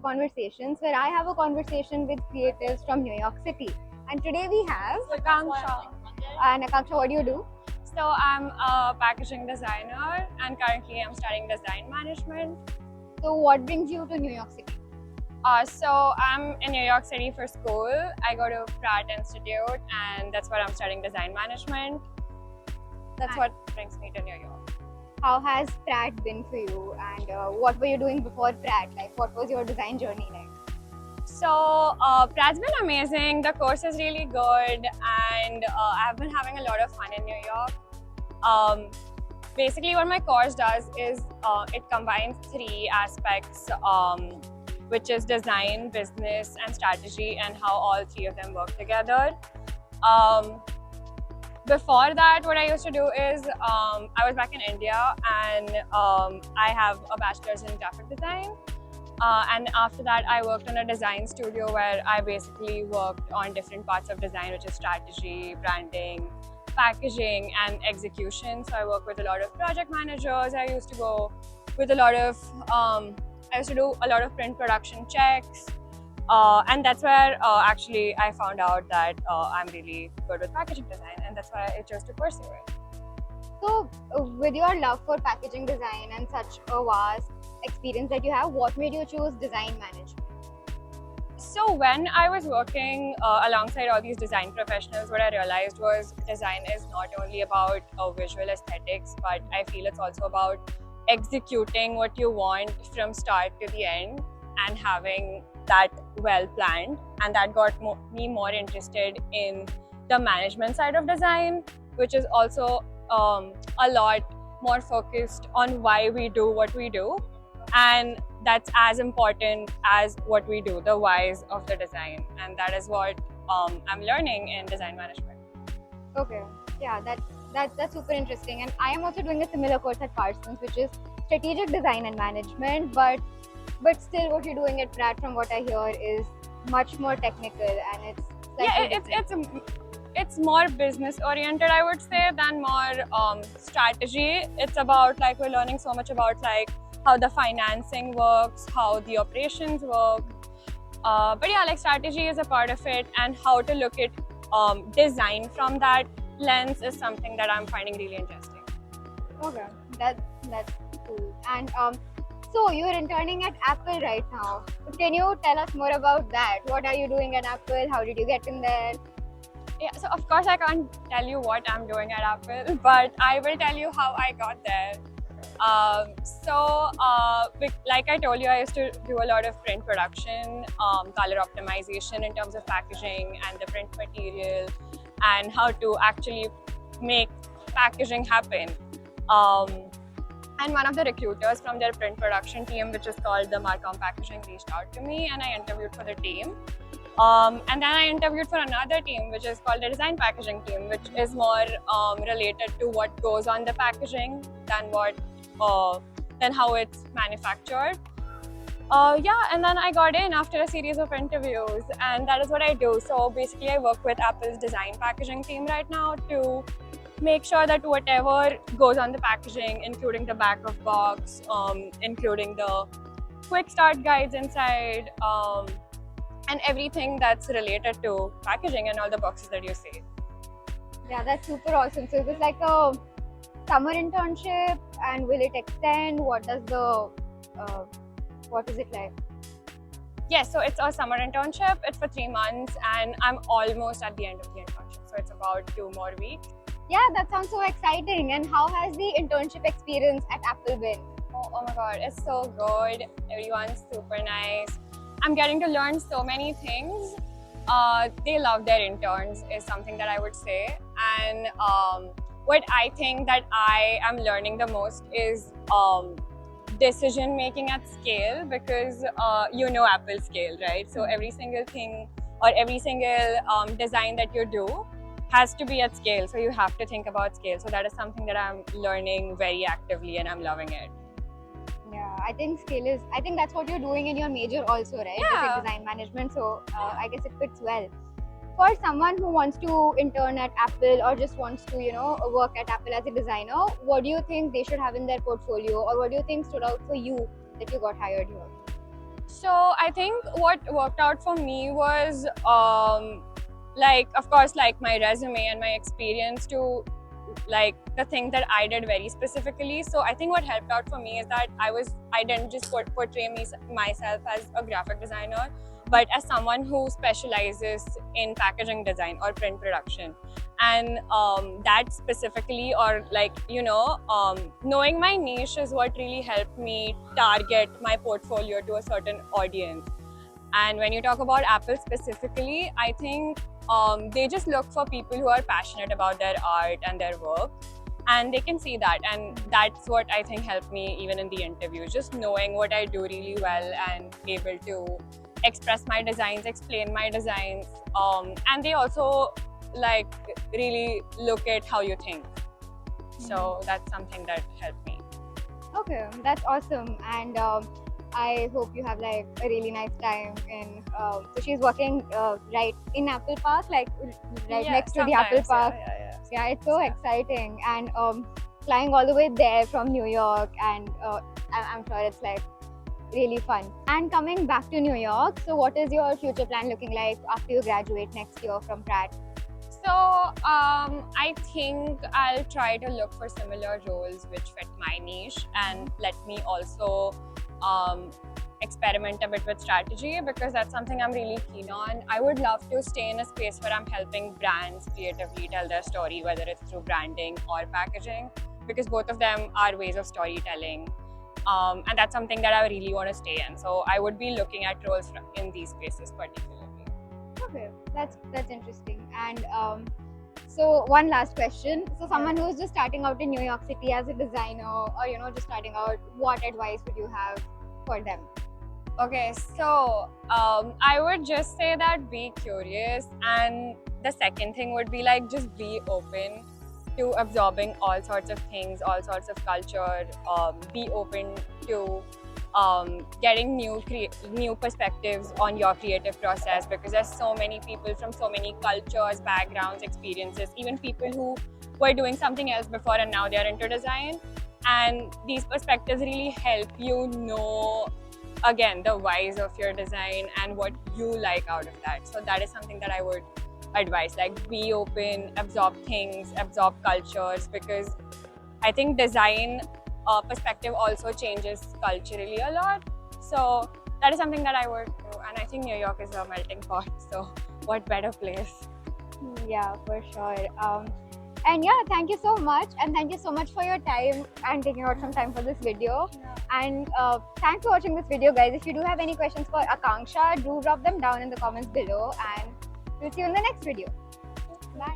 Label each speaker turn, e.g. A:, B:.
A: Conversations, where I have a conversation with creatives from New York City. And today we have
B: Akanksha.
A: and Akanksha, what do you do?
B: So I'm a packaging designer and currently I'm studying design management.
A: So what brings you to New York City?
B: So I'm in New York City for school. I go to Pratt Institute and that's where I'm studying design management. That's what brings me to New York.
A: How has Pratt been for you? And what were you doing before Pratt? Like, what was your design journey like?
B: So Pratt's been amazing. The course is really good and I've been having a lot of fun in New York. Basically what my course does is it combines three aspects, which is design, business and strategy, and how all three of them work together. Before that, what I used to do is I was back in India and I have a bachelor's in graphic design. And after that, I worked in a design studio where I basically worked on different parts of design, which is strategy, branding, packaging, and execution. So I work with a lot of project managers. I used to go with a lot of, I used to do a lot of print production checks. And that's where actually I found out that I'm really good with packaging design, and that's why I chose to pursue it.
A: So, with your love for packaging design and such a vast experience that you have, what made you choose design management?
B: So when I was working alongside all these design professionals, what I realized was design is not only about visual aesthetics, but I feel it's also about executing what you want from start to the end and having that well planned. And that got me more interested in the management side of design, which is also a lot more focused on why we do what we do. And that's as important as what we do, the whys of the design. And that is what I'm learning in design management.
A: Okay, yeah, that's super interesting. And I am also doing a similar course at Parsons, which is strategic design and management. But still, what you're doing at Pratt, from what I hear, is much more technical, and
B: it's more business oriented, I would say, than more strategy. It's about like we're learning so much about like how the financing works, how the operations work. But yeah, like strategy is a part of it, and how to look at design from that lens is something that I'm finding really interesting.
A: Okay, that's cool. And so you're interning at Apple right now. Can you tell us more about that? What are you doing at Apple? How did you get in there?
B: Yeah, so of course I can't tell you what I'm doing at Apple, but I will tell you how I got there. Like I told you, I used to do a lot of print production, color optimization in terms of packaging and the print material, and how to actually make packaging happen. And one of the recruiters from their print production team, which is called the Marcom Packaging, reached out to me and I interviewed for the team. And then I interviewed for another team, which is called the design packaging team, which is more related to what goes on the packaging than how it's manufactured. And then I got in after a series of interviews, and that is what I do. So basically I work with Apple's design packaging team right now to make sure that whatever goes on the packaging, including the back of box, including the quick start guides inside, and everything that's related to packaging and all the boxes that you see.
A: Yeah, that's super awesome. So is this like a summer internship, and will it extend? What is it like?
B: Yes, so it's a summer internship. It's for 3 months and I'm almost at the end of the internship. So it's about 2 more weeks.
A: Yeah, that sounds so exciting. And how has the internship experience at Apple been?
B: Oh my God, it's so good. Everyone's super nice. I'm getting to learn so many things. They love their interns is something that I would say. And what I think that I am learning the most is decision making at scale, because Apple scale, right? So every single thing or every single design that you do has to be at scale. So you have to think about scale. So that is something that I'm learning very actively and I'm loving it.
A: Yeah, I think that's what you're doing in your major also, right?
B: Yeah.
A: It's design management. So I guess it fits well. For someone who wants to intern at Apple or just wants to, work at Apple as a designer, what do you think they should have in their portfolio, or what do you think stood out for you that you got hired here?
B: So I think what worked out for me was like, of course, like my resume and my experience to like the thing that I did very specifically. So I think what helped out for me is that I didn't just portray myself as a graphic designer, but as someone who specializes in packaging design or print production. And that specifically, or like, knowing my niche is what really helped me target my portfolio to a certain audience. And when you talk about Apple specifically, I think they just look for people who are passionate about their art and their work, and they can see that. And that's what I think helped me even in the interview, just knowing what I do really well and able to express my designs, explain my designs. And they also like really look at how you think. So that's something that helped me.
A: Okay, that's awesome. And I hope you have like a really nice time in. So she's working right in Apple Park, like right
B: Yeah,
A: next to the Apple
B: sometimes,
A: Park.
B: yeah.
A: Yeah, it's so exciting. And flying all the way there from New York, and I'm sure it's like really fun. And coming back to New York, so what is your future plan looking like after you graduate next year from Pratt?
B: So I think I'll try to look for similar roles which fit my niche, and let me also experiment a bit with strategy, because that's something I'm really keen on. I would love to stay in a space where I'm helping brands creatively tell their story, whether it's through branding or packaging, because both of them are ways of storytelling. And that's something that I really want to stay in. So I would be looking at roles in these spaces particularly.
A: Okay, that's interesting. And so one last question. So someone who's just starting out in New York City as a designer, or just starting out, what advice would you have for them?
B: Okay, so I would just say that be curious, and the second thing would be like just be open to absorbing all sorts of things, all sorts of culture. Be open to getting new perspectives on your creative process, because there's so many people from so many cultures, backgrounds, experiences, even people who were doing something else before and now they're into design. And these perspectives really help you know, again, the whys of your design and what you like out of that. So that is something that I would advise, like be open, absorb things, absorb cultures, because I think design perspective also changes culturally a lot. So that is something that I would do, and I think New York is a melting pot, so what better place.
A: Yeah, for sure. And yeah, thank you so much, and thank you so much for your time and taking out some time for this video. And thanks for watching this video, guys. If you do have any questions for Akanksha, do drop them down in the comments below, and we'll see you in the next video. Bye.